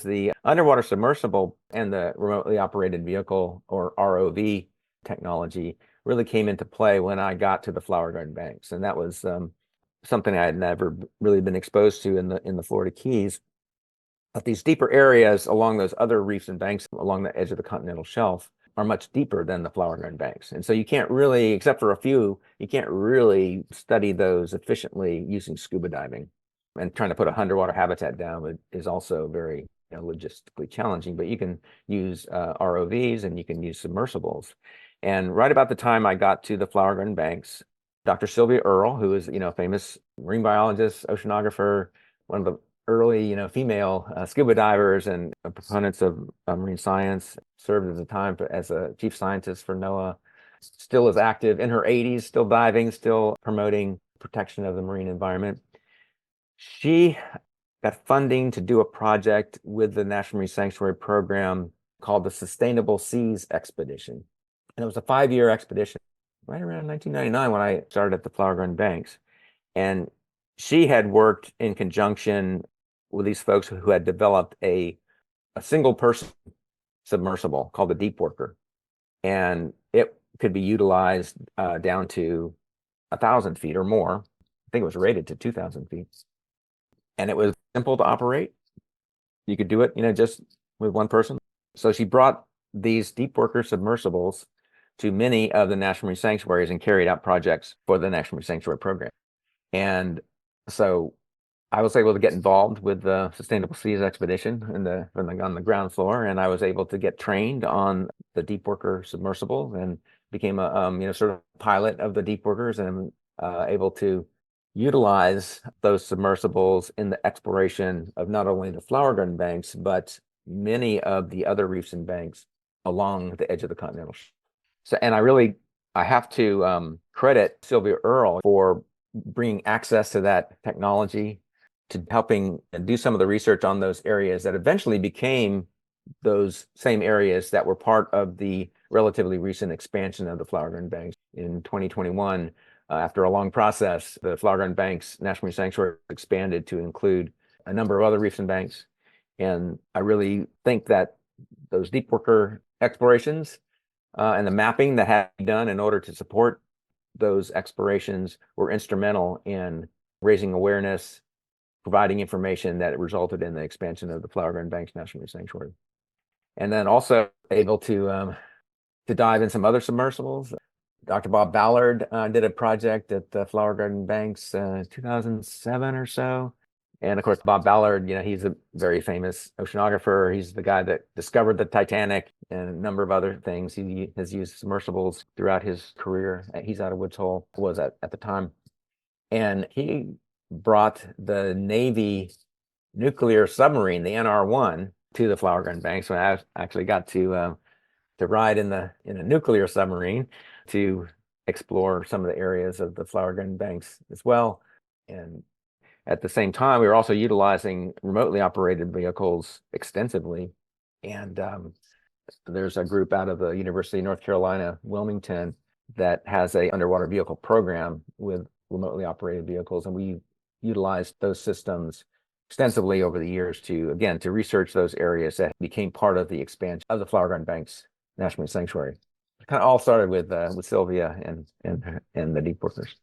The underwater submersible and the remotely operated vehicle, or ROV technology, really came into play when I got to the Flower Garden Banks, and that was something I had never really been exposed to in the Florida Keys. But these deeper areas along those other reefs and banks along the edge of the continental shelf are much deeper than the Flower Garden Banks, and so you can't really, except for a few, you can't really study those efficiently using scuba diving. And trying to put a underwater habitat down is also very logistically challenging, but you can use ROVs and you can use submersibles. And right about the time I got to the Flower Garden Banks, Dr. Sylvia Earle, who is famous marine biologist, oceanographer, one of the early female scuba divers and proponents of marine science, served at the time as a chief scientist for NOAA, still is active in her 80s, still diving, still promoting protection of the marine environment. She got funding to do a project with the National Marine Sanctuary Program called the Sustainable Seas Expedition. And it was a 5-year expedition right around 1999 when I started at the Flower Garden Banks. And she had worked in conjunction with these folks who had developed a single person submersible called the Deep Worker. And it could be utilized down to 1,000 feet or more. I think it was rated to 2,000 feet. And it was simple to operate. You could do it, just with one person. So she brought these Deep Worker submersibles to many of the National Marine Sanctuaries and carried out projects for the National Marine Sanctuary Program. And so I was able to get involved with the Sustainable Seas Expedition on the ground floor, and I was able to get trained on the Deep Worker submersible and became a sort of pilot of the Deep Workers, and able to utilize those submersibles in the exploration of not only the Flower Garden Banks, but many of the other reefs and banks along the edge of the continental shelf. So, and I have to credit Sylvia Earle for bringing access to that technology, to helping do some of the research on those areas that eventually became those same areas that were part of the relatively recent expansion of the Flower Garden Banks. In 2021, after a long process, the Flower Garden Banks National Marine Sanctuary expanded to include a number of other reefs and banks. And I really think that those Deep Worker explorations and the mapping that had to be done in order to support those explorations were instrumental in raising awareness, providing information that resulted in the expansion of the Flower Garden Banks National Marine Sanctuary. And then also able to dive in some other submersibles. Dr. Bob Ballard did a project at the Flower Garden Banks 2007 or so. And of course, Bob Ballard, he's a very famous oceanographer. He's the guy that discovered the Titanic and a number of other things. He has used submersibles throughout his career. He's out of Woods Hole, was at the time. And he brought the Navy nuclear submarine, the NR-1, to the Flower Garden Banks. So I actually got to ride in a nuclear submarine to explore some of the areas of the Flower Garden Banks as well. And at the same time, we were also utilizing remotely operated vehicles extensively. And there's a group out of the University of North Carolina, Wilmington, that has an underwater vehicle program with remotely operated vehicles. And we utilized those systems extensively over the years to research those areas that became part of the expansion of the Flower Garden Banks National Marine Sanctuary. It kind of all started with Sylvia and the Deep Workers.